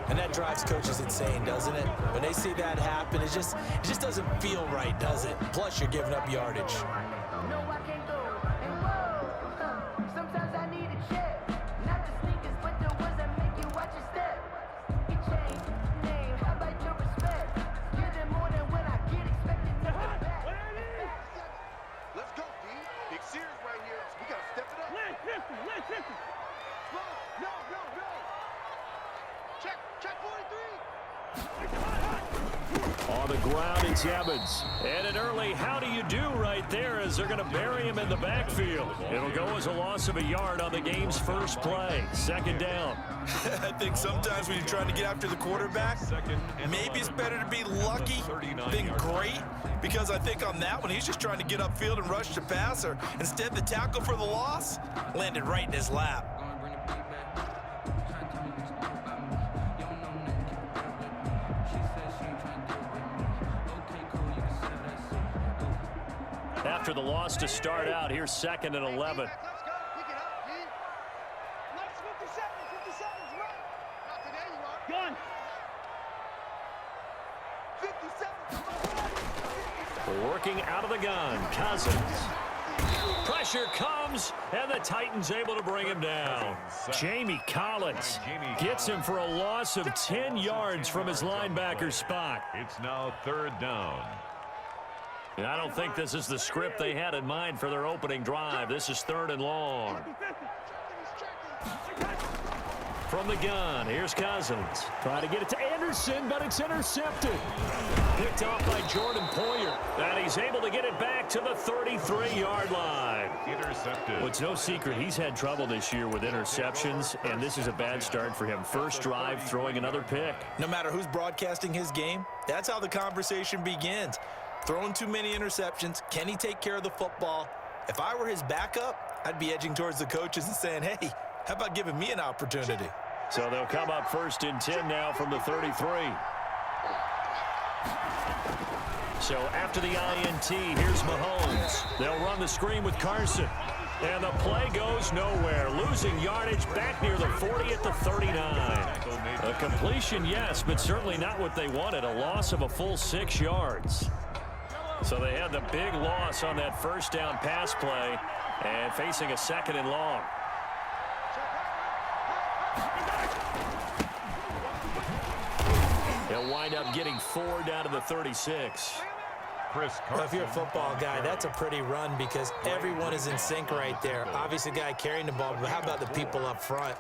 And that drives coaches insane, doesn't it? When they see that happen, it just doesn't feel right, does it? Plus, you're giving up yardage. No, I can't go. And whoa, sometimes I need a check. Not the sneakers, but the ones that make you watch your step. You change name, how about your respect? Give them more than when I get expected to come back. Let's go, D. Big Sears right here. We gotta step it up. Listen. No. Check 43. On the ground, it's Evans. And an early how do you do right there as they're going to bury him in the backfield. It'll go as a loss of a yard on the game's first play. Second down. I think sometimes when you're trying to get after the quarterback, maybe it's better to be lucky than great, because I think on that one, he's just trying to get upfield and rush the passer. Instead, the tackle for the loss landed right in his lap. After the loss to start out, here's 2nd and 11. Let's go. Pick it up, D. Let's 57's right. Not today, you are. Gun. 57. Working out of the gun, Cousins. Pressure comes, and the Titans able to bring him down. Jamie Collins gets him for a loss of 10 yards from his linebacker spot. It's now 3rd down. And I don't think this is the script they had in mind for their opening drive. This is 3rd and long. From the gun, here's Cousins. Trying to get it to Anderson, but it's intercepted. Picked off by Jordan Poyer. And he's able to get it back to the 33-yard line. Intercepted. Well, it's no secret he's had trouble this year with interceptions, and this is a bad start for him. First drive, throwing another pick. No matter who's broadcasting his game, that's how the conversation begins. Throwing too many interceptions. Can he take care of the football? If I were his backup, I'd be edging towards the coaches and saying, hey, how about giving me an opportunity? So they'll come up 1st and 10 now from the 33. So after the INT, here's Mahomes. They'll run the screen with Carson. And the play goes nowhere. Losing yardage back near the 40 at the 39. A completion, yes, but certainly not what they wanted. A loss of a full 6 yards. So they had the big loss on that first down pass play and facing a 2nd and long. They'll wind up getting 4 down to the 36. Well, if you're a football guy, that's a pretty run because everyone is in sync right there. Obviously, the guy carrying the ball, but how about the people up front?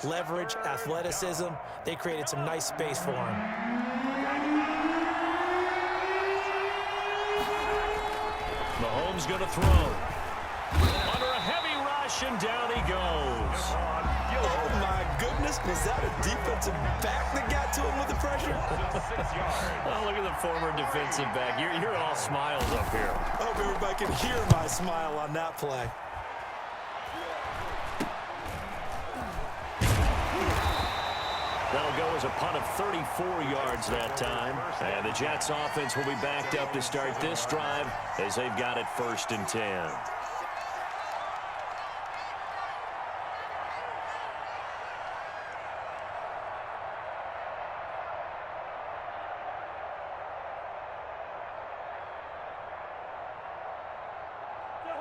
Leverage, athleticism, they created some nice space for him. Mahomes going to throw. Under a heavy rush, and down he goes. Oh, my goodness. Was that a defensive back that got to him with the pressure? Oh, look at the former defensive back. You're all smiles up here. I hope everybody can hear my smile on that play. That'll go as a punt of 34 yards that time. And the Jets offense will be backed up to start this drive as they've got it 1st and 10.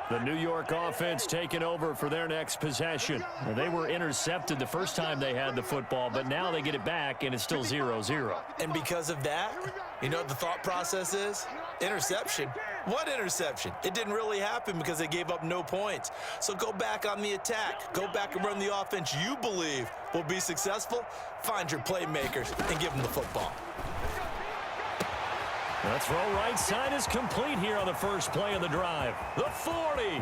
The New York offense taking over for their next possession. They were intercepted the first time they had the football, but now they get it back, and it's still 0-0. And because of that, you know what the thought process is? Interception. What interception? It didn't really happen because they gave up no points. So go back on the attack. Go back and run the offense you believe will be successful. Find your playmakers and give them the football. The throw right side is complete here on the first play of the drive. The 40,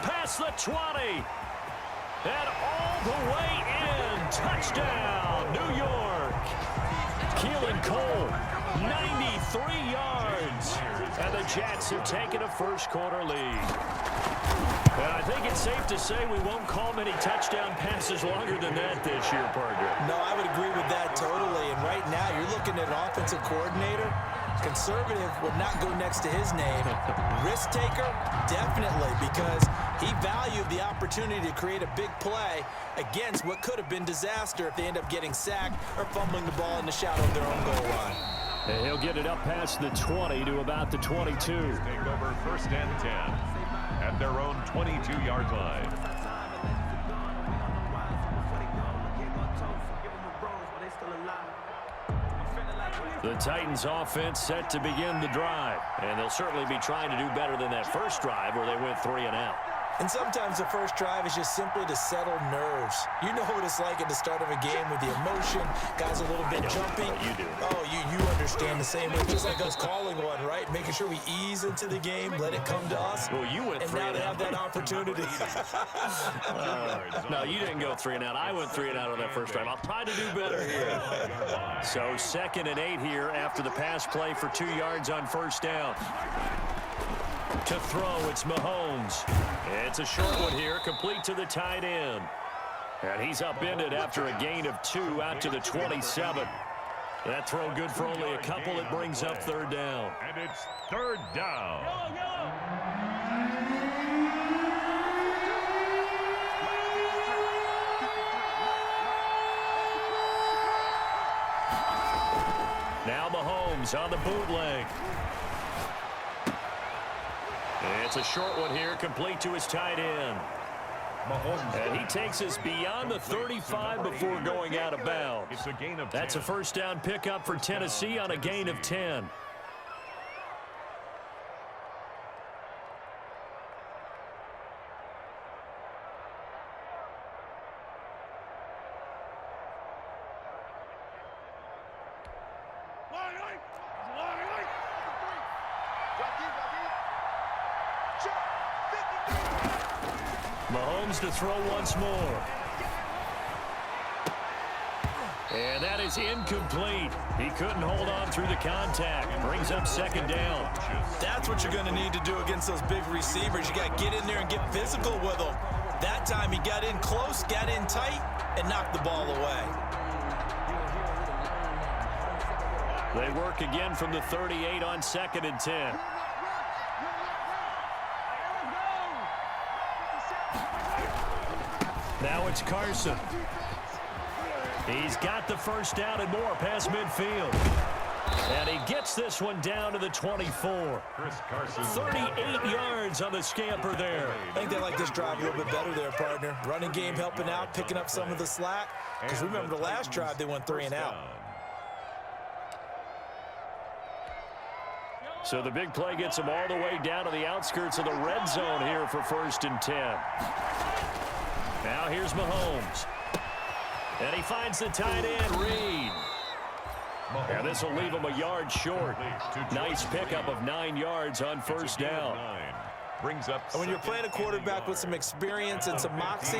past the 20, and all the way in. Touchdown, New York. Keelan Cole, 93 yards. And the Jets have taken a first-quarter lead. And I think it's safe to say we won't call many touchdown passes longer than that this year, partner. No, I would agree with that totally. And right now, you're looking at an offensive coordinator Conservative would not go next to his name. Risk taker, definitely, because he valued the opportunity to create a big play against what could have been disaster if they end up getting sacked or fumbling the ball in the shadow of their own goal line. And he'll get it up past the 20 to about the 22. Take over 1st and 10 at their own 22-yard line. The Titans offense set to begin the drive, and they'll certainly be trying to do better than that first drive where they went 3 and out. And sometimes the first drive is just simply to settle nerves. You know what it's like at the start of a game with the emotion, guys a little bit jumpy. You do. Oh, you understand the same way, just like us calling one, right? Making sure we ease into the game, let it come to us. Well, you went 3 and and now they out. have that opportunity. No, you didn't go 3 and out. I went 3 and out on that first drive. I'll try to do better here. So 2nd and 8 here after the pass play for 2 yards on 1st down. To throw, it's Mahomes. It's a short one here, complete to the tight end. And he's upended after a gain of 2 out to the 27. That throw good for only a couple. It brings up 3rd down. And it's 3rd down. Now Mahomes on the bootleg. It's a short one here, complete to his tight end. And he takes us beyond the 35 before going out of bounds. It's a gain of 10. That's a 1st down pickup for Tennessee on a gain of 10. Mahomes to throw once more. And that is incomplete. He couldn't hold on through the contact. Brings up 2nd down. That's what you're going to need to do against those big receivers. You got to get in there and get physical with them. That time he got in close, got in tight, and knocked the ball away. They work again from the 38 on 2nd and 10. Now it's Carson. He's got the 1st down and more past midfield. And he gets this one down to the 24. 38 yards on the scamper there. I think they like this drive a little bit better there, partner. Running game helping out, picking up some of the slack. Because remember the last drive, they went 3 and out. So the big play gets them all the way down to the outskirts of the red zone here for 1st and 10. Now here's Mahomes. And he finds the tight end, Reed. And this will leave him a yard short. Nice pickup of 9 yards on 1st down. Brings up. And when you're playing a quarterback with some experience and some moxie,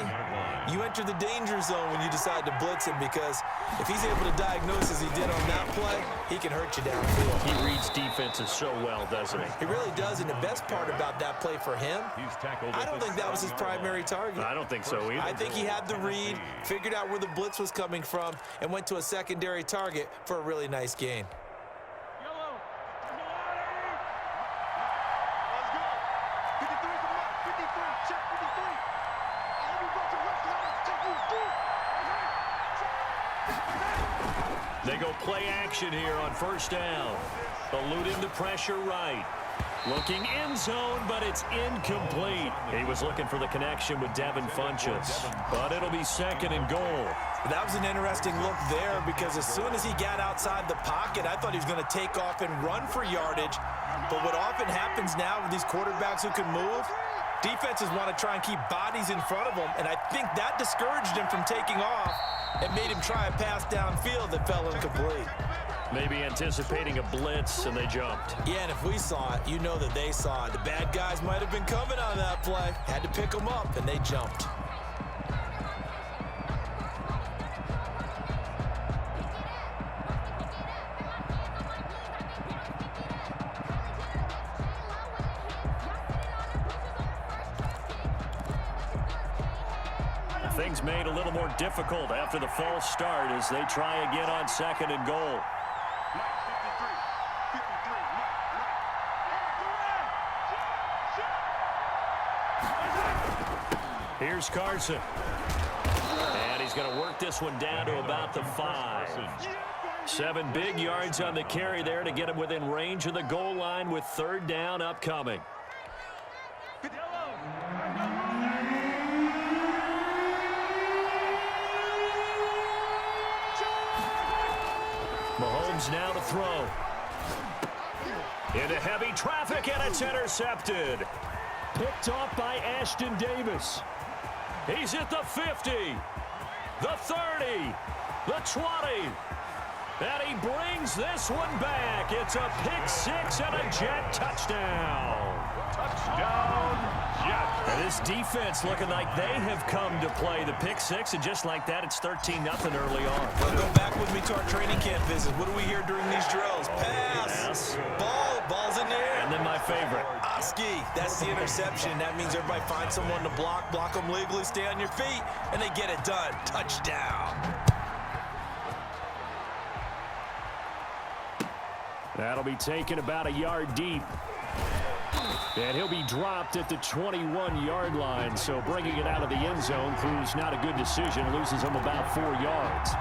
you enter the danger zone when you decide to blitz him, because if he's able to diagnose as he did on that play, he can hurt you downfield. He reads defenses so well, doesn't he? He really does, and the best part about that play for him, I don't think that was his primary target. I don't think so either. I think he had the read, figured out where the blitz was coming from, and went to a secondary target for a really nice gain. They go play action here on 1st down. Eluding the pressure right. Looking end zone, but it's incomplete. He was looking for the connection with Devin Funchess. But it'll be 2nd and goal. That was an interesting look there, because as soon as he got outside the pocket, I thought he was going to take off and run for yardage. But what often happens now with these quarterbacks who can move, defenses want to try and keep bodies in front of them, and I think that discouraged him from taking off and made him try a pass downfield that fell incomplete. Maybe anticipating a blitz, and they jumped. Yeah, and if we saw it, you know that they saw it. The bad guys might have been coming on that play. Had to pick them up, and they jumped. Things made a little more difficult after the false start as they try again on 2nd and goal. Here's Carson. And he's going to work this one down to about the 5. 7 big yards on the carry there to get him within range of the goal line with 3rd down upcoming. Mahomes now to throw. Into heavy traffic, and it's intercepted. Picked off by Ashton Davis. He's at the 50, the 30, the 20. And he brings this one back. It's a pick 6 and a Jet touchdown. Touchdown, Jet. And this defense looking like they have come to play the pick 6, and just like that, it's 13-0 early on. Well, go back with me to our training camp visit. What do we hear during these drills? Pass. Ball's in the air. And then my favorite. Oski, that's the interception. That means everybody finds someone to block them legally, stay on your feet, and they get it done. Touchdown. That'll be taken about a yard deep. And he'll be dropped at the 21-yard line, so bringing it out of the end zone proves not a good decision. Loses him about 4 yards.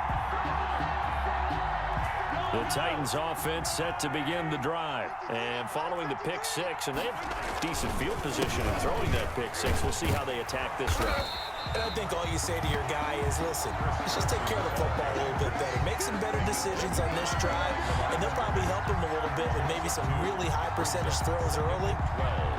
The Titans offense set to begin the drive. And following the pick 6, and they have decent field position in throwing that pick 6. We'll see how they attack this round. And I think all you say to your guy is, listen, let's just take care of the football a little bit better. Make some better decisions on this drive, and they'll probably help him a little bit with maybe some really high percentage throws early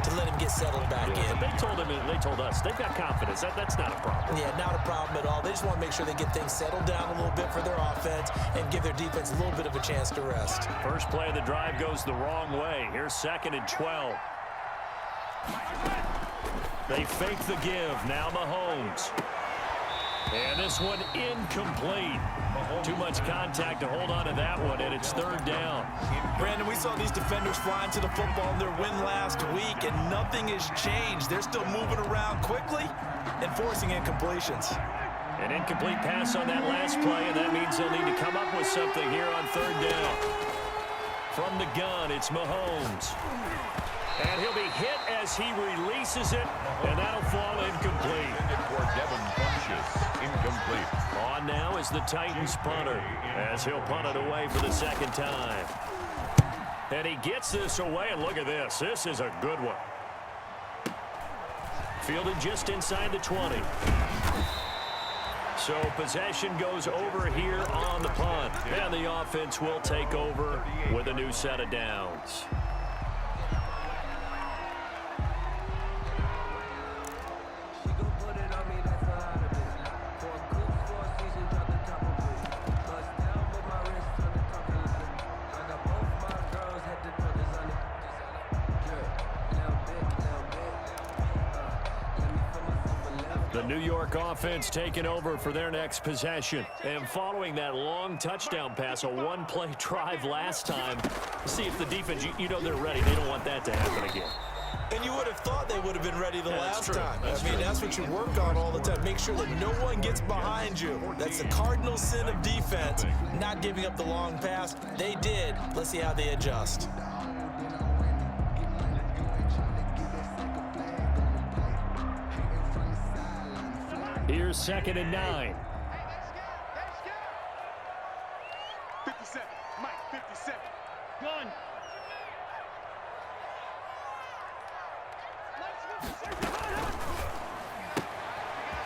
to let him get settled back in. They told him, and they told us, they've got confidence. That's not a problem. Yeah, not a problem at all. They just want to make sure they get things settled down a little bit for their offense and give their defense a little bit of a chance to rest. First play of the drive goes the wrong way. Here's 2nd and 12. They fake the give. Now Mahomes. And this one incomplete. Too much contact to hold on to that one, and it's 3rd down. Brandon, we saw these defenders flying to the football in their win last week, and nothing has changed. They're still moving around quickly and forcing incompletions. An incomplete pass on that last play, and that means they'll need to come up with something here on 3rd down. From the gun, it's Mahomes. And he'll be hit as he releases it, and that'll fall incomplete. For Devin Funchess, incomplete. On now is the Titans punter, as he'll punt it away for the 2nd time. And he gets this away, and look at this. This is a good one. Fielded just inside the 20. So possession goes over here on the punt, and the offense will take over with a new set of downs. The New York offense taking over for their next possession. And following that long touchdown pass, a one-play drive last time, see if the defense, you know they're ready. They don't want that to happen again. And you would have thought they would have been ready the last time. That's I mean, true. that's what you work on all the time. Make sure that no one gets behind you. That's the cardinal sin of defense, not giving up the long pass. They did. Let's see how they adjust. Here's 2nd and 9. 57. Mike, 57. Gun.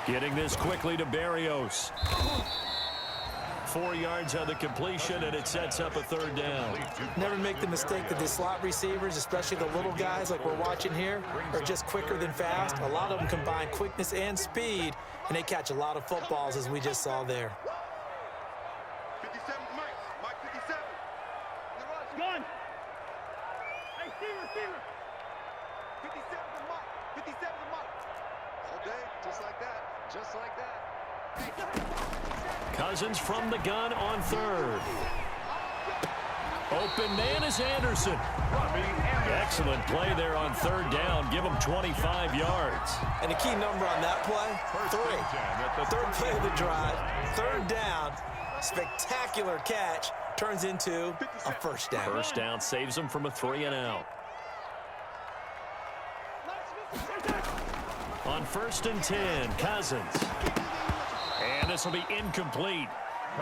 Getting this quickly to Barrios. 4 yards on the completion, and it sets up a 3rd down. Never make the mistake that the slot receivers, especially the little guys like we're watching here, are just quicker than fast. A lot of them combine quickness and speed, and they catch a lot of footballs, as we just saw there. 57 Mike. Mike, 57. Gun. Hey, receiver. 57 to Mike. 57 to Mike. All day, just like that. Just like that. Cousins from the gun on 3rd. Open man is Anderson. Excellent play there on 3rd down. Give him 25 yards. And the key number on that play, 3. 3rd play of the drive, 3rd down, spectacular catch, turns into a 1st down. 1st down saves him from a 3 and out. On 1st and 10, Cousins. And this will be incomplete.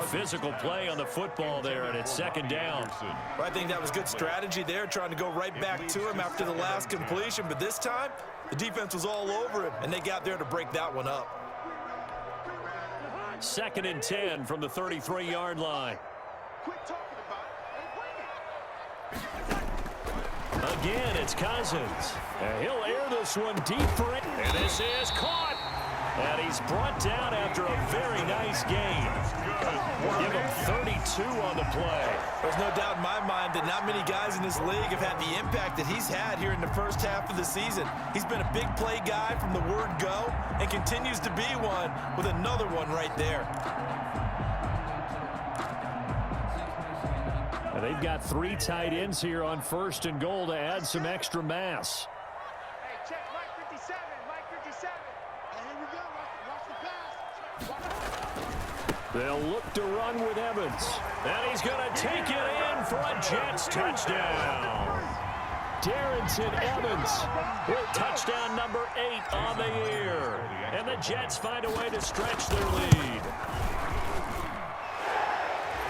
Physical play on the football there, and it's 2nd down. Well, I think that was good strategy there, trying to go right back to him after the last completion. But this time, the defense was all over him, and they got there to break that one up. 2nd and 10 from the 33-yard line. Quit talking about it and bring it. Again, it's Cousins. And he'll air this one deep for it. And this is caught. And he's brought down after a very nice gain. Give him 32 on the play. There's no doubt in my mind that not many guys in this league have had the impact that he's had here in the first half of the season. He's been a big play guy from the word go and continues to be one with another one right there. And they've got 3 tight ends here on 1st and goal to add some extra mass. Hey, check Mike 57. Mike 57. And here we go. Watch the pass. Watch the pass. They'll look to run with Evans. And he's going to take it in for a Jets touchdown. Darrington Evans with touchdown number 8 on the year. And the Jets find a way to stretch their lead.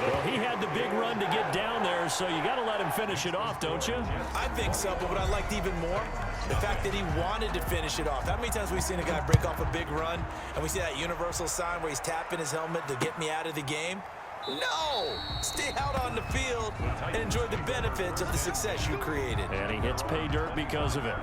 Well, he had the big run to get down there, so you got to let him finish it off, don't you? I think so, but what I liked even more, the fact that he wanted to finish it off. How many times have we seen a guy break off a big run, and we see that universal sign where he's tapping his helmet to get me out of the game? No! Stay out on the field and enjoy the benefits of the success you created. And he hits pay dirt because of it.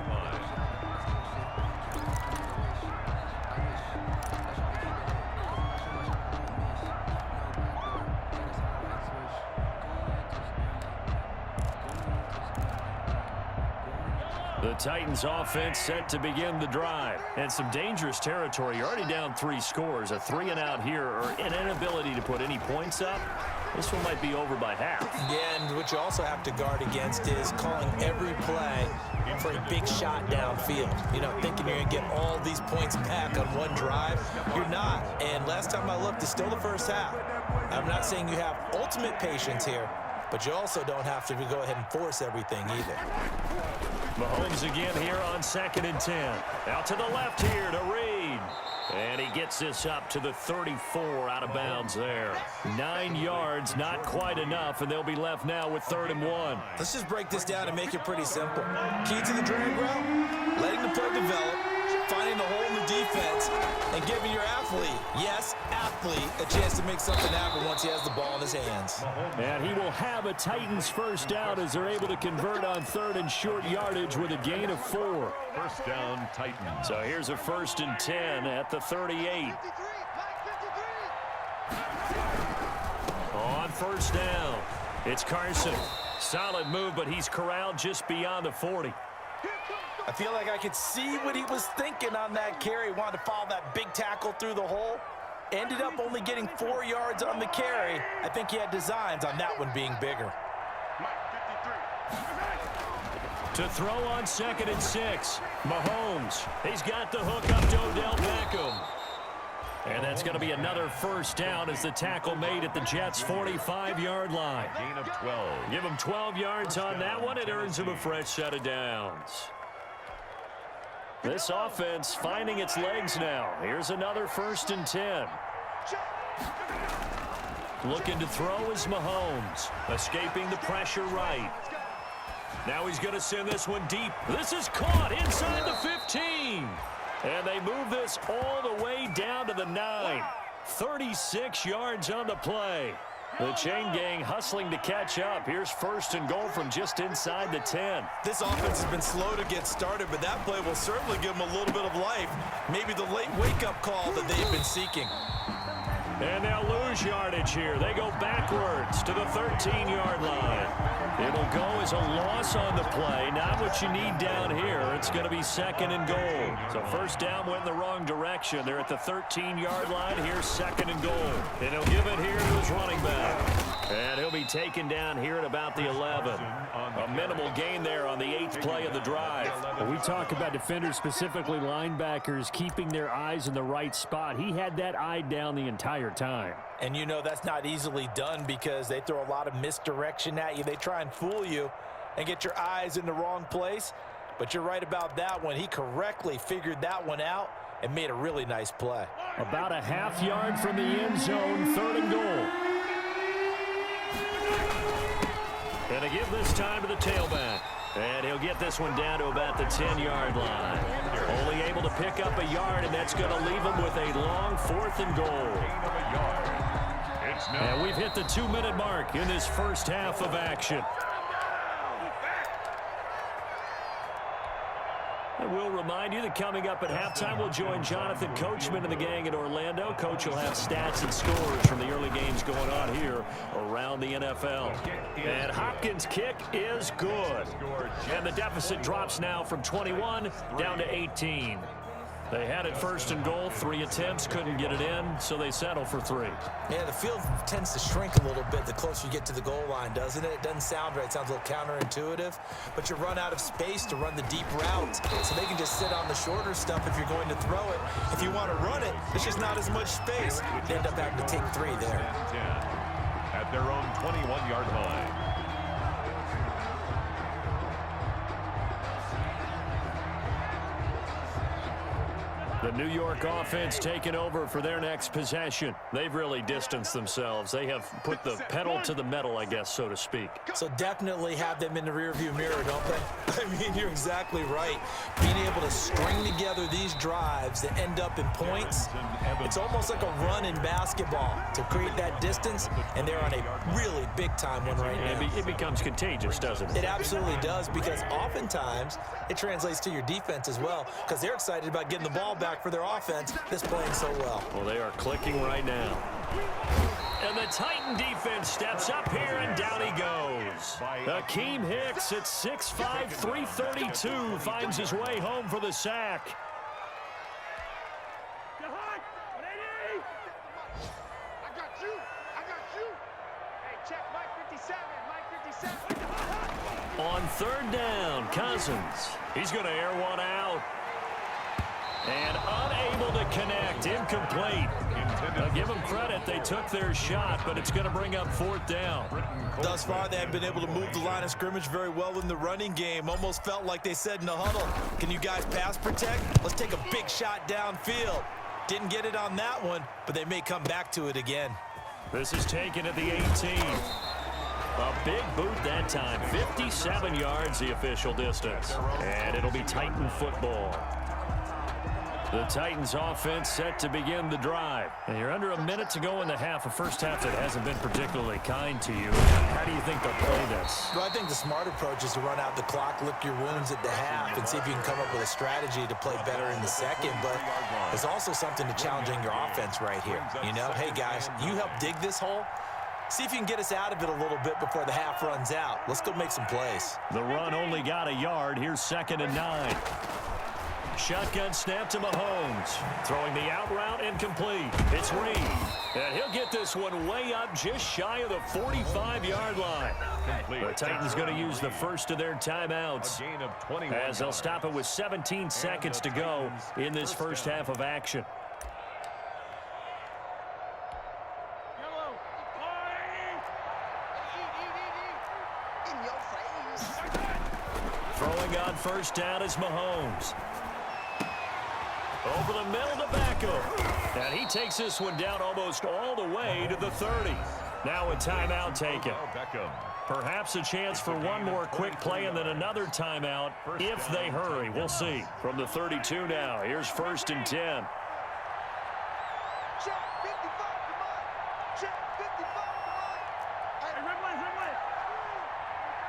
The Titans offense set to begin the drive. And some dangerous territory. You're already down 3 scores. A 3-and-out here or an inability to put any points up. This one might be over by half. Yeah, and what you also have to guard against is calling every play for a big shot downfield. You know, thinking you're going to get all these points back on one drive. You're not. And last time I looked, it's still the first half. I'm not saying you have ultimate patience here, but you also don't have to go ahead and force everything either. Mahomes again here on 2nd and 10. Out to the left here to Reed. And he gets this up to the 34 out of bounds there. 9 yards, not quite enough, and they'll be left now with 3rd and 1. Let's just break this down and make it pretty simple. Key to the drag route, letting the play develop, finding the hole in the defense, and giving your athlete, yes, athlete, a chance to make something happen once he has the ball in his hands. And he will have a Titans first down as they're able to convert on 3rd and short yardage with a gain of 4. First down, Titans. So here's a 1st and 10 at the 38. On 1st down, it's Carson. Solid move, but he's corralled just beyond the 40. I feel like I could see what he was thinking on that carry. Wanted to follow that big tackle through the hole. Ended up only getting 4 yards on the carry. I think he had designs on that one being bigger. To throw on 2nd and 6, Mahomes. He's got the hook up to Odell Beckham. And that's going to be another first down as the tackle made at the Jets' 45-yard line. Gain of 12. Give him 12 yards on that one. It earns him a fresh set of downs. This offense finding its legs now. Here's another 1st and 10. Looking to throw is Mahomes. Escaping the pressure right. Now he's going to send this one deep. This is caught inside the 15. And they move this all the way down to the 9. 36 yards on the play. The chain gang hustling to catch up. Here's 1st and goal from just inside the 10. This offense has been slow to get started, but that play will certainly give them a little bit of life. Maybe the late wake-up call that they've been seeking. And they'll lose yardage here. They go backwards to the 13-yard line. It'll go as a loss on the play. Not what you need down here. It's going to be 2nd and goal. So first down went in the wrong direction. They're at the 13-yard line. Here's 2nd and goal. And he'll give it here to his running back. And he'll be taken down here at about the 11. A minimal gain there on the 8th play of the drive. When we talk about defenders, specifically linebackers, keeping their eyes in the right spot, he had that eye down the entire time. And you know that's not easily done because they throw a lot of misdirection at you. They try and fool you and get your eyes in the wrong place. But you're right about that one. He correctly figured that one out and made a really nice play. About a half yard from the end zone, 3rd and goal. And they give this time to the tailback. And he'll get this one down to about the 10-yard line. Only able to pick up a yard, and that's going to leave him with a long 4th and goal. And we've hit the 2-minute mark in this first half of action. And we'll remind you that coming up at halftime, we'll join Jonathan Coachman and the gang in Orlando. Coach will have stats and scores from the early games going on here around the NFL. And Hopkins' kick is good. And the deficit drops now from 21 down to 18. They had it 1st and goal, 3 attempts, couldn't get it in, so they settle for 3. Yeah, the field tends to shrink a little bit the closer you get to the goal line, doesn't it? It doesn't sound right. It sounds a little counterintuitive, but you run out of space to run the deep routes, so they can just sit on the shorter stuff if you're going to throw it. If you want to run it, there's just not as much space. They end up having to take 3 there. At their own 21-yard line. The New York offense taking over for their next possession. They've really distanced themselves. They have put the pedal to the metal, I guess, so to speak. So definitely have them in the rearview mirror, don't they? I mean, you're exactly right. Being able to string together these drives that end up in points, it's almost like a run in basketball to create that distance, and they're on a really big-time one right now. It becomes contagious, doesn't it? It absolutely does, because oftentimes it translates to your defense as well, because they're excited about getting the ball back for their offense that's playing so well. Well, they are clicking right now. And the Titan defense steps up here, and down he goes. Akeem Hicks at 6'5", 332 finds his way home for the sack. I got you. Hey, check, Mike 57. Mike 57. On 3rd down, Cousins. He's going to air one out. And unable to connect, incomplete. Now give them credit, they took their shot, but it's going to bring up 4th down. Thus far, they haven't been able to move the line of scrimmage very well in the running game. Almost felt like they said in the huddle, can you guys pass protect? Let's take a big shot downfield. Didn't get it on that one, but they may come back to it again. This is taken at the 18. A big boot that time, 57 yards the official distance. And it'll be Titan football. The Titans offense set to begin the drive. And you're under a minute to go in the half, a first half that hasn't been particularly kind to you. How do you think they'll play this? Well, I think the smart approach is to run out the clock, lick your wounds at the half, and see if you can come up with a strategy to play better in the second. But there's also something to challenging your offense right here. You know, hey, guys, you help dig this hole. See if you can get us out of it a little bit before the half runs out. Let's go make some plays. The run only got a yard. Here's 2nd and 9. Shotgun snap to Mahomes. Throwing the out route incomplete. It's Reed. And he'll get this one way up just shy of the 45-yard line. The Titans going to use the first of their timeouts as they'll stop it with 17 seconds to go in this first half of action. Throwing on 1st down is Mahomes. Over the middle to Beckham. And he takes this one down almost all the way to the 30. Now a timeout taken. Perhaps a chance for one more quick play and then another timeout if they hurry. We'll see. From the 32 now, here's 1st and 10. Check 55, come on. Check 55, come on. Hey, red light.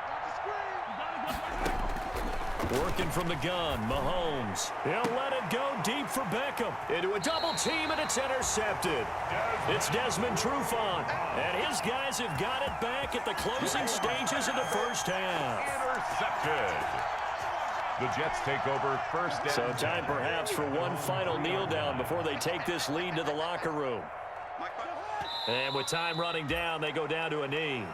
Got the screen. Working from the gun, Mahomes. He'll let it go deep for Beckham. Into a double team, and it's intercepted. It's Desmond Trufant, and his guys have got it back at the closing stages of the first half. Intercepted. The Jets take over 1st down. So time perhaps for one final kneel down before they take this lead to the locker room. And with time running down, they go down to a knee.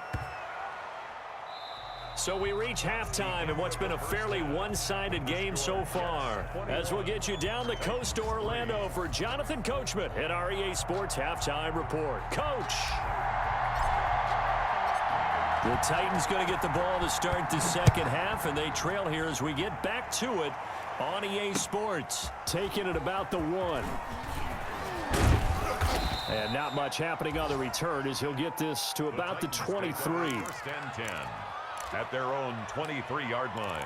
So we reach halftime in what's been a fairly one-sided game so far. As we'll get you down the coast to Orlando for Jonathan Coachman at our EA Sports Halftime Report. Coach! The Titans going to get the ball to start the second half, and they trail here as we get back to it on EA Sports. Taking it about the 1. And not much happening on the return as he'll get this to about the 23. First and 10 at their own 23-yard line.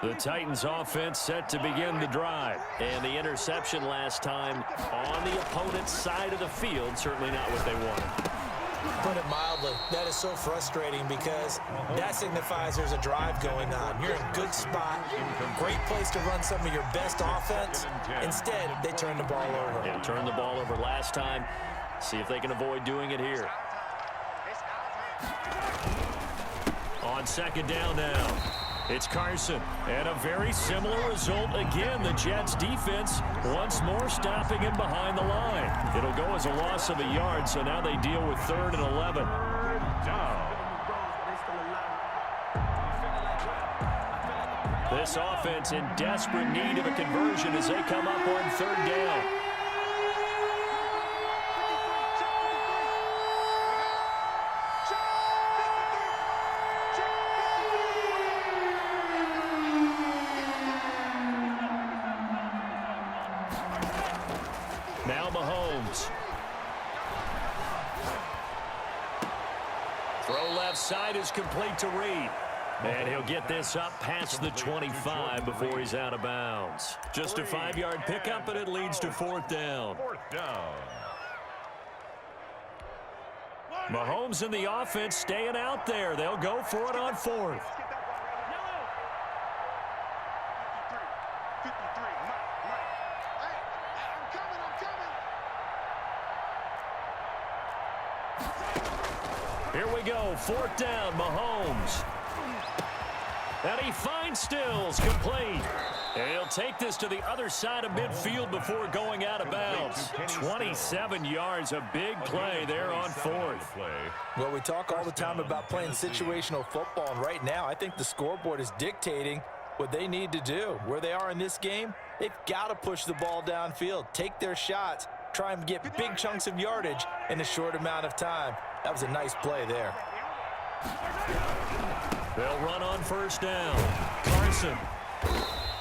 The Titans offense set to begin the drive. And the interception last time on the opponent's side of the field. Certainly not what they wanted. Put it mildly, that is so frustrating because that signifies there's a drive going on. You're in a good spot, great place to run some of your best offense. Instead, they turn the ball over. They turned the ball over last time. See if they can avoid doing it here. On second down now. It's Carson, and a very similar result again. The Jets defense once more stopping him behind the line. It'll go as a loss of a yard, so now they deal with 3rd and 11. This offense in desperate need of a conversion as they come up on 3rd down. Now Mahomes. Throw left side is complete to Reed. And he'll get this up past the 25 before he's out of bounds. Just a 5-yard pickup, and it leads to 4th down. 4th down. Mahomes and the offense staying out there. They'll go for it on 4th. Here we go, 4th down, Mahomes. And he finds Stills, complete. And he'll take this to the other side of midfield before going out of bounds. 27 yards, a big play there on 4th. Well, we talk all the time about playing situational football, and right now I think the scoreboard is dictating what they need to do. Where they are in this game, they've got to push the ball downfield, take their shots, try and get big chunks of yardage in a short amount of time. That was a nice play there. They'll run on 1st down. Carson.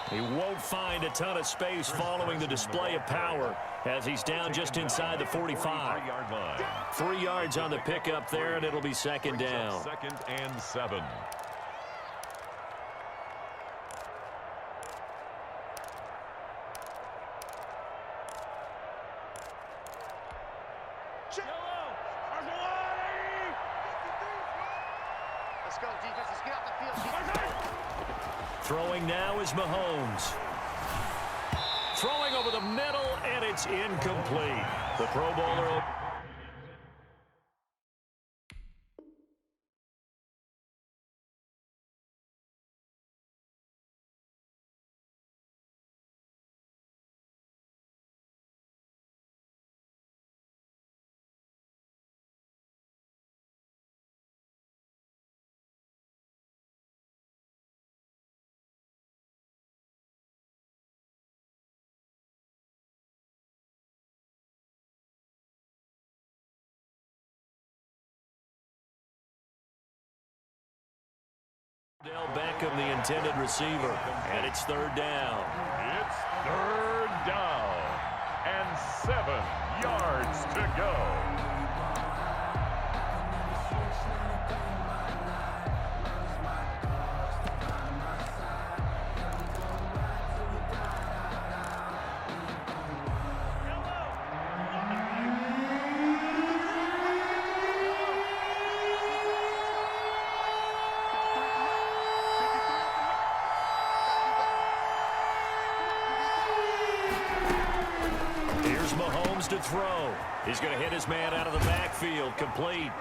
He won't find a ton of space following the display of power as he's down just inside the 45. 3 yards on the pickup there, and it'll be 2nd down. 2nd and 7. Throwing now is Mahomes. Throwing over the middle, and it's incomplete. The Pro Bowler. Beckham, the intended receiver, and it's 3rd down. It's 3rd down and 7 yards to go. Mahomes to throw. He's going to hit his man out of the backfield, complete.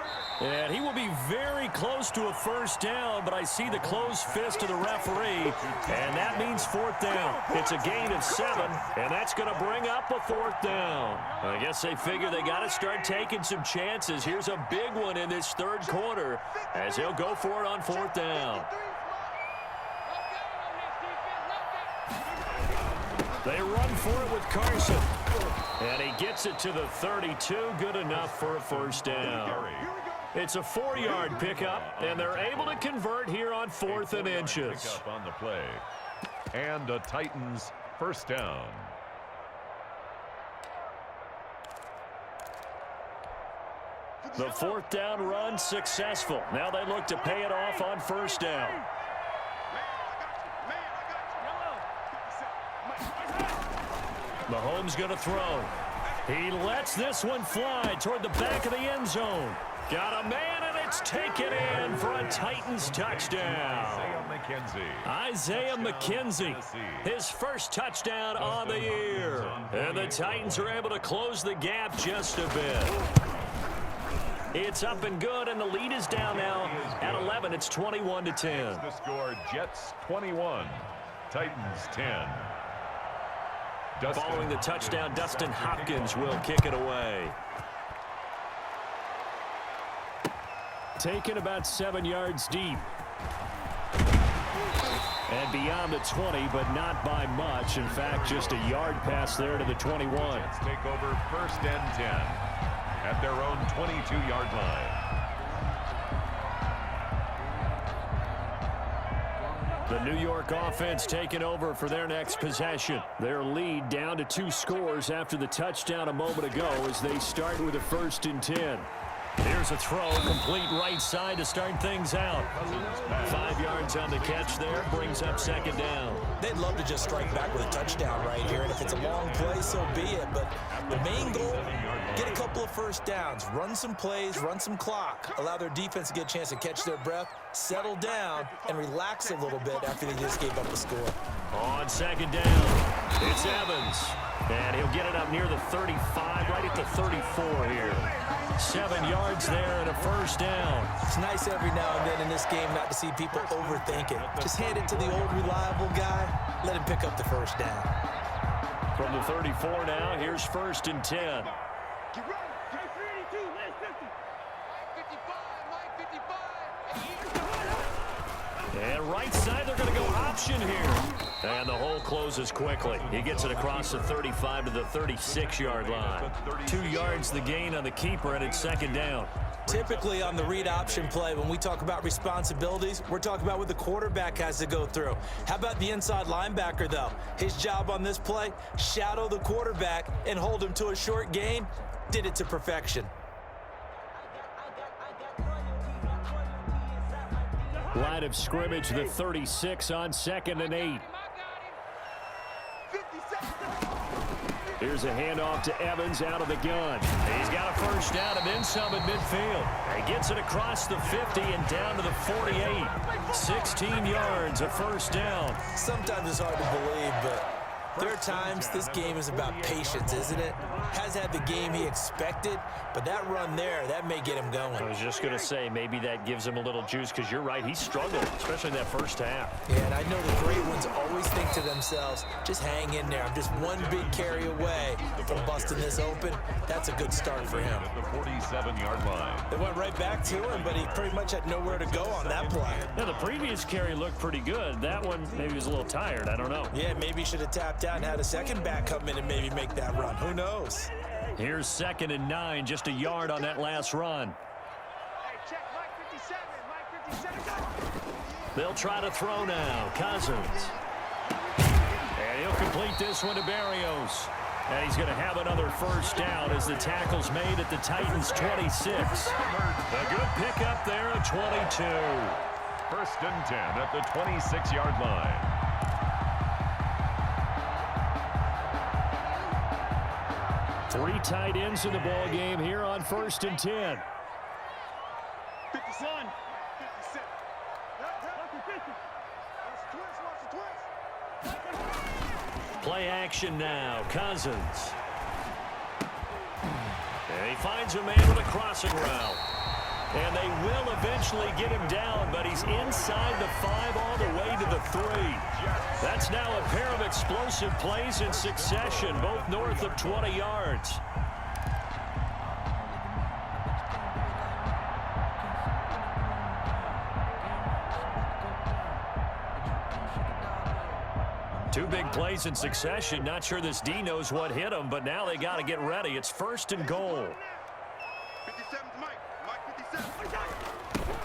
And he will be very close to a 1st down, but I see the closed fist of the referee, and that means 4th down. It's a gain of 7, and that's going to bring up a 4th down. I guess they figure they got to start taking some chances. Here's a big one in this 3rd quarter as he'll go for it on 4th down. They run for it with Carson. And he gets it to the 32. Good enough for a first down. It's a 4-yard pickup, and they're able to convert here on 4th and inches. Pickup on the play. And a Titans first down. The 4th down run successful. Now they look to pay it off on first down. Mahomes going to throw. He lets this one fly toward the back of the end zone. Got a man, and it's taken in for a Titans touchdown. Isaiah McKenzie, his first touchdown on the year. And the Titans are able to close the gap just a bit. It's up and good, and the lead is down now at 11. It's 21-10. The score, Jets 21, Titans 10. Following the touchdown, Dustin Hopkins will kick it away. Taken about 7 yards deep. And beyond the 20, but not by much. In fact, just a yard pass there to the 21. Jets take over first and 10 at their own 22-yard line. The New York offense taking over for their next possession. Their lead down to 2 scores after the touchdown a moment ago as they start with a 1st and 10. Here's a throw, complete right side to start things out. 5 yards on the catch there, brings up 2nd down. They'd love to just strike back with a touchdown right here, and if it's a long play, so be it. But the main goal, get a couple of first downs, run some plays, run some clock, allow their defense to get a chance to catch their breath, settle down, and relax a little bit after they just gave up a score. On 2nd down, it's Evans. And he'll get it up near the 35, right at the 34 here. 7 yards there and a first down. It's nice every now and then in this game not to see people overthink it. Just hand it to the old reliable guy. Let him pick up the first down. From the 34 now, here's 1st and 10. Get ready. Get 32. Last 50. 55. And right side, they're going to go option here. And the hole closes quickly. He gets it across the 35 to the 36-yard line. 2 yards the gain on the keeper, and it's 2nd down. Typically on the read option play, when we talk about responsibilities, we're talking about what the quarterback has to go through. How about the inside linebacker, though? His job on this play, shadow the quarterback and hold him to a short gain. Did it to perfection. Line of scrimmage, the 36 on 2nd and 8. Here's a handoff to Evans out of the gun. He's got a first down and then some at midfield. He gets it across the 50 and down to the 48. 16 yards, a first down. Sometimes it's hard to believe, but there are times this game is about patience, isn't it? Has had the game he expected, but that run there, that may get him going. I was just going to say, maybe that gives him a little juice, because you're right, he struggled, especially in that first half. Yeah, and I know the great ones always think to themselves, just hang in there. I'm just one big carry away from busting this open. That's a good start for him. At the 47-yard line. They went right back to him, but he pretty much had nowhere to go on that play. Now, the previous carry looked pretty good. That one, maybe he was a little tired. I don't know. Yeah, maybe he should have tapped out and had a second back come in and maybe make that run. Who knows? Here's 2nd and 9, just a yard on that last run. Hey, check Mike 57. Mike 57. They'll try to throw now. Cousins. And he'll complete this one to Barrios. And he's going to have another first down as the tackle's made at the Titans' 26. A good pickup there at 22. 1st and 10 at the 26-yard line. Three tight ends in the ball game here on 1st and 10. 51. 57. Play action now. Cousins. And he finds a man with a crossing route. And they will eventually get him down, but he's inside the 5 all the way to the 3. That's now a pair of explosive plays in succession, both north of 20 yards. Two big plays in succession. Not sure this D knows what hit him, but now they got to get ready. It's 1st and goal. 57's Mike. Mike 57.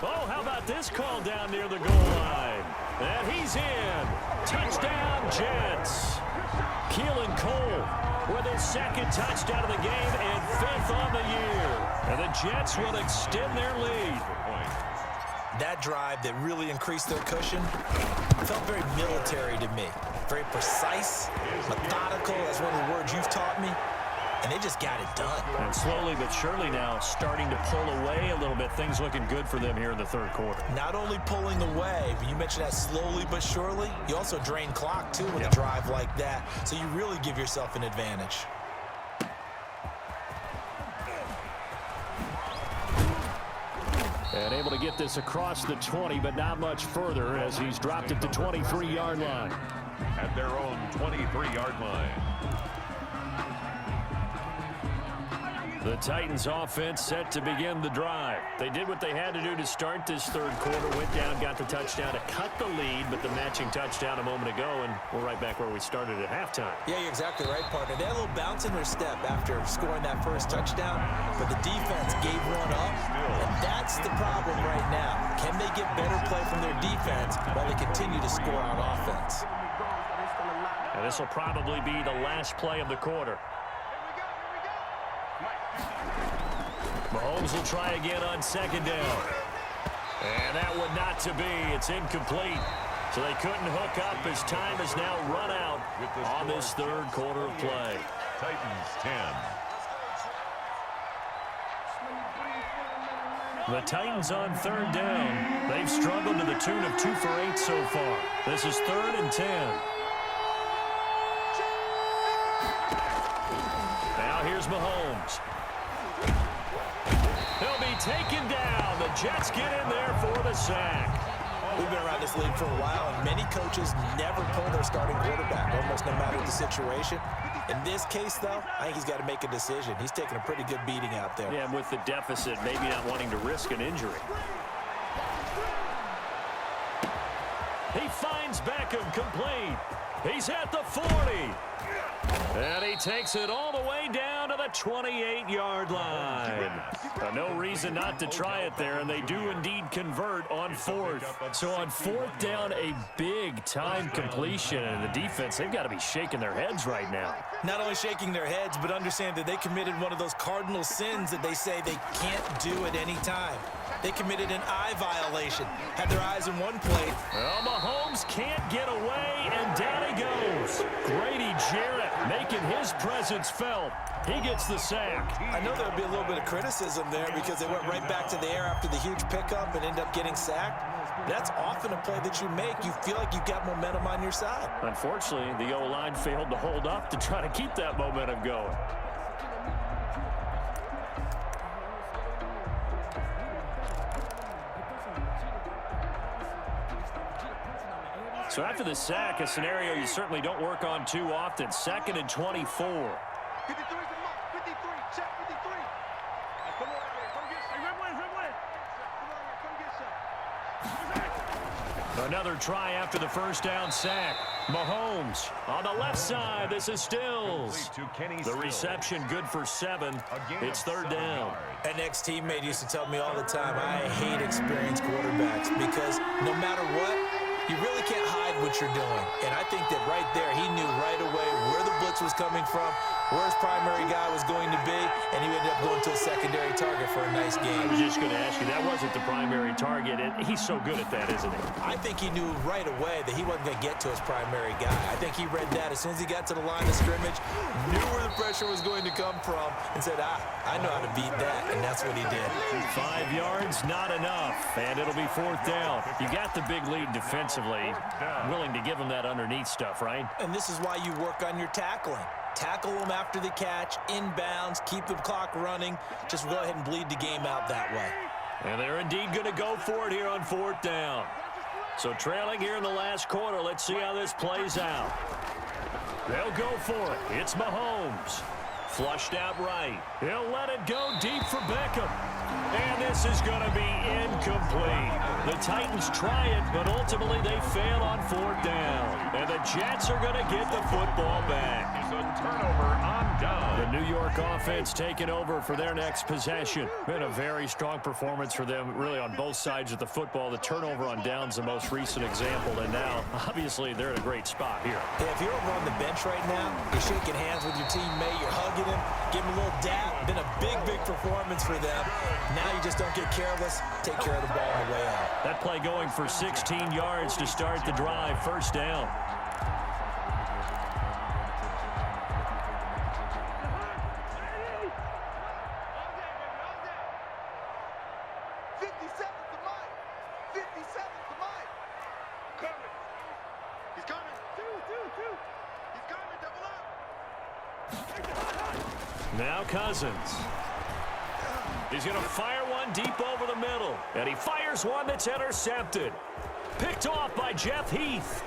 Oh, how about this call down near the goal line? And he's in. Touchdown, Jets. Keelan Cole with his 2nd touchdown of the game and 5th on the year. And the Jets will extend their lead. That drive that really increased their cushion felt very military to me. Very precise, methodical, that's one of the words you've taught me. And they just got it done. And slowly but surely now starting to pull away a little bit. Things looking good for them here in the 3rd quarter. Not only pulling away, but you mentioned that slowly but surely. You also drain clock, too, with a drive like that. So you really give yourself an advantage. And able to get this across the 20, but not much further as he's dropped it to 23-yard line. At their own 23-yard line. The Titans offense set to begin the drive. They did what they had to do to start this 3rd quarter. Went down, got the touchdown to cut the lead, but the matching touchdown a moment ago, and we're right back where we started at halftime. Yeah, you're exactly right, partner. They had a little bounce in their step after scoring that first touchdown, but the defense gave one up, and that's the problem right now. Can they get better play from their defense while they continue to score on offense? And this will probably be the last play of the quarter. Mahomes will try again on 2nd down. And that one not to be. It's incomplete. So they couldn't hook up as time has now run out on this 3rd quarter of play. Titans 10. The Titans on 3rd down. They've struggled to the tune of 2 for 8 so far. This is 3rd and 10. Now here's Mahomes. He'll be taken down. The Jets get in there for the sack. We've been around this league for a while, and many coaches never pull their starting quarterback, almost no matter the situation. In this case, though, I think he's got to make a decision. He's taking a pretty good beating out there. Yeah, and with the deficit, maybe not wanting to risk an injury. He finds Beckham complete. He's at the 40. And he takes it all the way down to the 28-yard line. No reason not to try it there, and they do indeed convert on 4th. So on 4th down, a big-time completion, and the defense, they've got to be shaking their heads right now. Not only shaking their heads, but understand that they committed one of those cardinal sins that they say they can't do at any time. They committed an eye violation, had their eyes in one plate. Well, Mahomes can't get away, and down he goes. Grady Jarrett making his presence felt. He gets the sack. I know there'll be a little bit of criticism there because they went right back to the air after the huge pickup and end up getting sacked. That's often a play that you make. You feel like you've got momentum on your side. Unfortunately, the O-line failed to hold up to try to keep that momentum going. So after the sack, a scenario you certainly don't work on too often. 2nd and 24. 53's the mark. 53. Check 53. Come on, come get some. Come on, come get some. Another try after the 1st down sack. Mahomes on the left side. This is Stills. The reception good for 7. It's 3rd down. An ex-teammate used to tell me all the time, I hate experienced quarterbacks because no matter what, you really can't hide what you're doing. And I think that right there, he knew right away where the blitz was coming from, where his primary guy was going to be, and he ended up going to a secondary target for a nice game. I was just going to ask you, that wasn't the primary target, and he's so good at that, isn't he? I think he knew right away that he wasn't going to get to his primary guy. I think he read that as soon as he got to the line of scrimmage, knew where the pressure was going to come from, and said, I know how to beat that, and that's what he did. 5 yards, not enough, and it'll be 4th down. You got the big lead defensively, willing to give him that underneath stuff, right? And this is why you work on your tackling. Tackle them after the catch, inbounds, keep the clock running. Just go ahead and bleed the game out that way. And they're indeed going to go for it here on 4th down. So trailing here in the last quarter, let's see how this plays out. They'll go for it. It's Mahomes. Flushed out right. He'll let it go deep for Beckham. And this is going to be incomplete. The Titans try it, but ultimately they fail on 4th down. And the Jets are going to get the football back. It's a turnover on down. The New York offense taking over for their next possession. Been a very strong performance for them, really, on both sides of the football. The turnover on downs the most recent example, and now, obviously, they're in a great spot here. Yeah, if you're over on the bench right now, you're shaking hands with your teammate, you're hugging him, giving him a little dap. Been a big, big performance for them. Now you just don't get careless. Take care of the ball on the way out. That play going for 16 yards to start the drive. 1st down. Now Cousins. He's going to fire one deep over the middle. And he fires one that's intercepted. Picked off by Jeff Heath.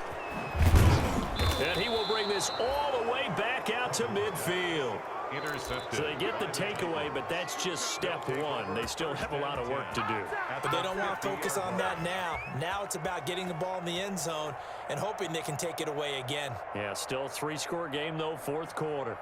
And he will bring this all the way back out to midfield. Intercepted. So they get the takeaway, but that's just step one. They still have a lot of work to do. But they don't want to focus on that now. Now it's about getting the ball in the end zone and hoping they can take it away again. Yeah, still 3-score game, though, 4th quarter.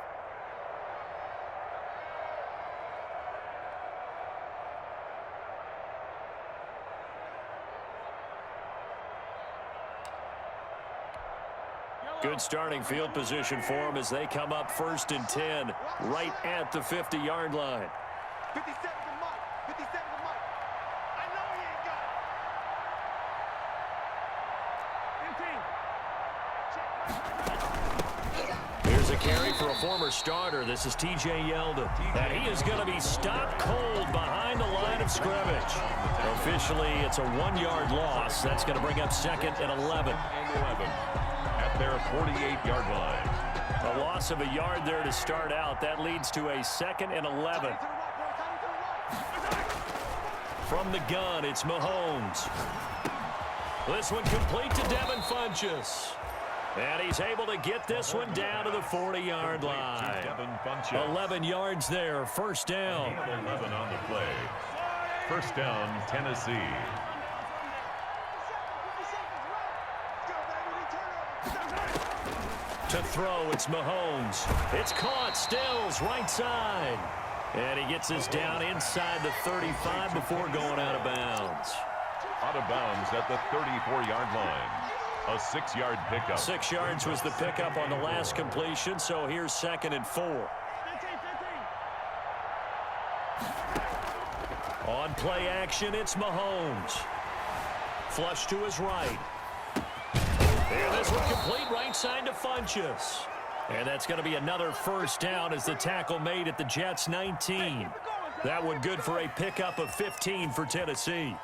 Good starting field position for them as they come up 1st and 10, right at the 50-yard line. 57 to Mike. 57 to Mike. I know he ain't got it. 15. Here's a carry for a former starter. This is T.J. Yeldon. And he is going to be stopped cold behind the line of scrimmage. Officially, it's a 1-yard loss. That's going to bring up 2nd and 11. At their 48-yard line. A loss of a yard there to start out. That leads to a 2nd and 11. From the gun, it's Mahomes. This one complete to Devin Funchess. And he's able to get this one down to the 40-yard line. 11 yards there, 1st down. 11 on the play. 1st down, Tennessee. To throw, it's Mahomes. It's caught, Stills, right side. And he gets this down inside the 35 before going out of bounds. Out of bounds at the 34-yard line. A 6-yard pickup. 6 yards was the pickup on the last completion, so here's 2nd and 4. On play action, it's Mahomes. Flush to his right. And this one complete right side to Funchess. And that's going to be another 1st down as the tackle made at the Jets' 19. That one good for a pickup of 15 for Tennessee.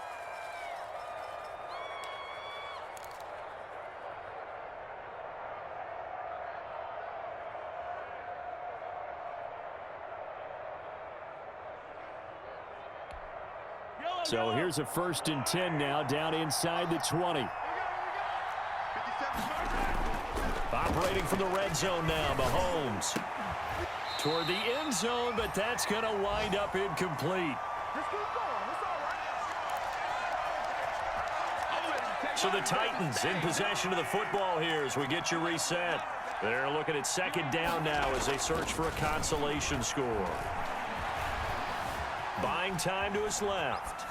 So here's a 1st and 10 now, down inside the 20. Operating from the red zone now, Mahomes. Toward the end zone, but that's going to wind up incomplete. So the Titans in possession of the football here as we get you reset. They're looking at 2nd down now as they search for a consolation score. Buying time to his left.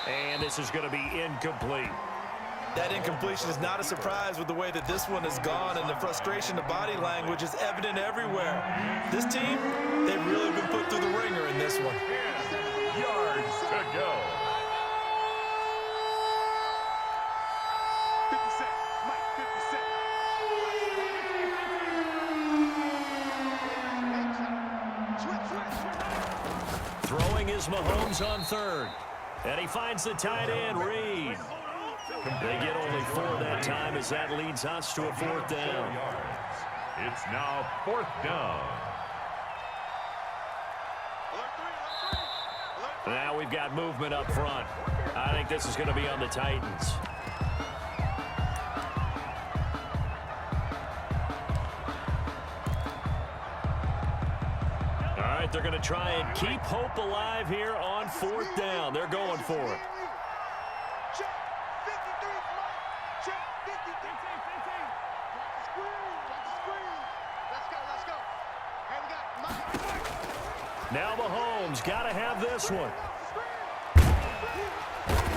And this is going to be incomplete. That incompletion is not a surprise with the way that this one has gone, and the frustration, the body language is evident everywhere. This team, they've really been put through the ringer in this one. Yards to go. 57. Mike, 57. Throwing is Mahomes on 3rd. And he finds the tight end, Reed. They get only 4 that time as that leads us to a 4th down. It's now 4th down. Now we've got movement up front. I think this is going to be on the Titans. All right, they're going to try and keep hope alive here on 4th down. They're going for it. Now Mahomes got to have this one.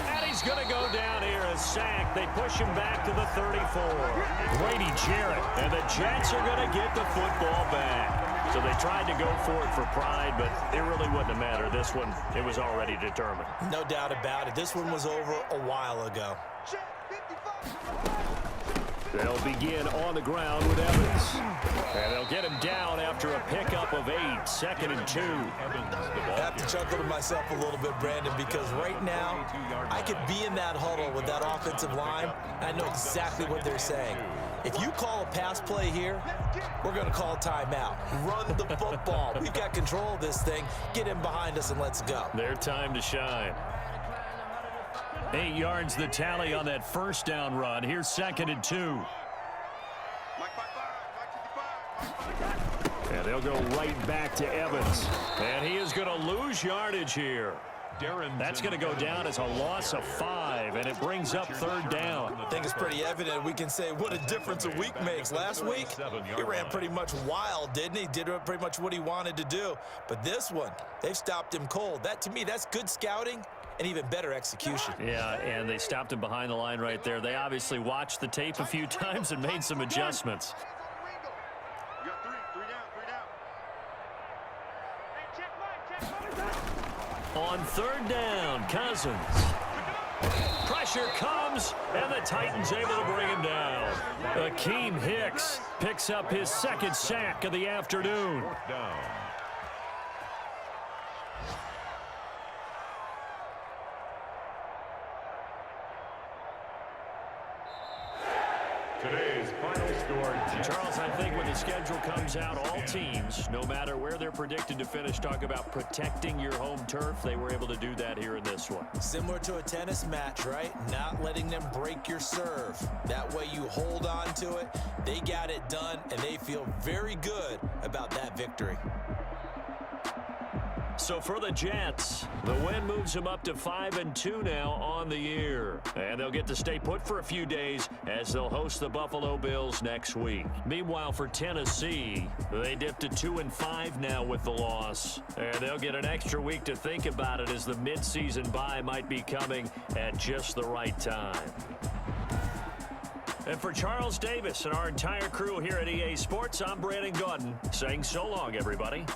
And he's going to go down here as sacked. They push him back to the 34. Grady Jarrett. And the Jets are going to get the football back. So they tried to go for it for pride, but it really wouldn't have mattered. This one, it was already determined. No doubt about it. This one was over a while ago. They'll begin on the ground with Evans. And they'll get him down after a pickup of 8, 2nd and 2. I have to chuckle to myself a little bit, Brandon, because right now I could be in that huddle with that offensive line. I know exactly what they're saying. If you call a pass play here, we're going to call a timeout. Run the football. We've got control of this thing. Get in behind us and let's go. Their time to shine. 8 yards the tally on that first down run. Here's 2nd and 2. And they'll go right back to Evans. And he is going to lose yardage here. That's going to go down as a loss of 5, and it brings up 3rd down. I think it's pretty evident. We can say what a difference a week makes. Last week, he ran pretty much wild, didn't he? Did pretty much what he wanted to do. But this one, they've stopped him cold. That, to me, that's good scouting and even better execution. Yeah, and they stopped him behind the line right there. They obviously watched the tape a few times and made some adjustments. You got 3 down. On 3rd down, Cousins. Pressure comes, and the Titans able to bring him down. Akeem Hicks picks up his 2nd sack of the afternoon. 4th down. Today's final score. Charles, I think when the schedule comes out, all teams, no matter where they're predicted to finish, talk about protecting your home turf. They were able to do that here in this one. Similar to a tennis match, right? Not letting them break your serve. That way you hold on to it. They got it done, and they feel very good about that victory. So for the Jets, the win moves them up to 5-2 now on the year. And they'll get to stay put for a few days as they'll host the Buffalo Bills next week. Meanwhile, for Tennessee, they dipped to 2-5 now with the loss. And they'll get an extra week to think about it as the midseason bye might be coming at just the right time. And for Charles Davis and our entire crew here at EA Sports, I'm Brandon Gaudin saying so long, everybody.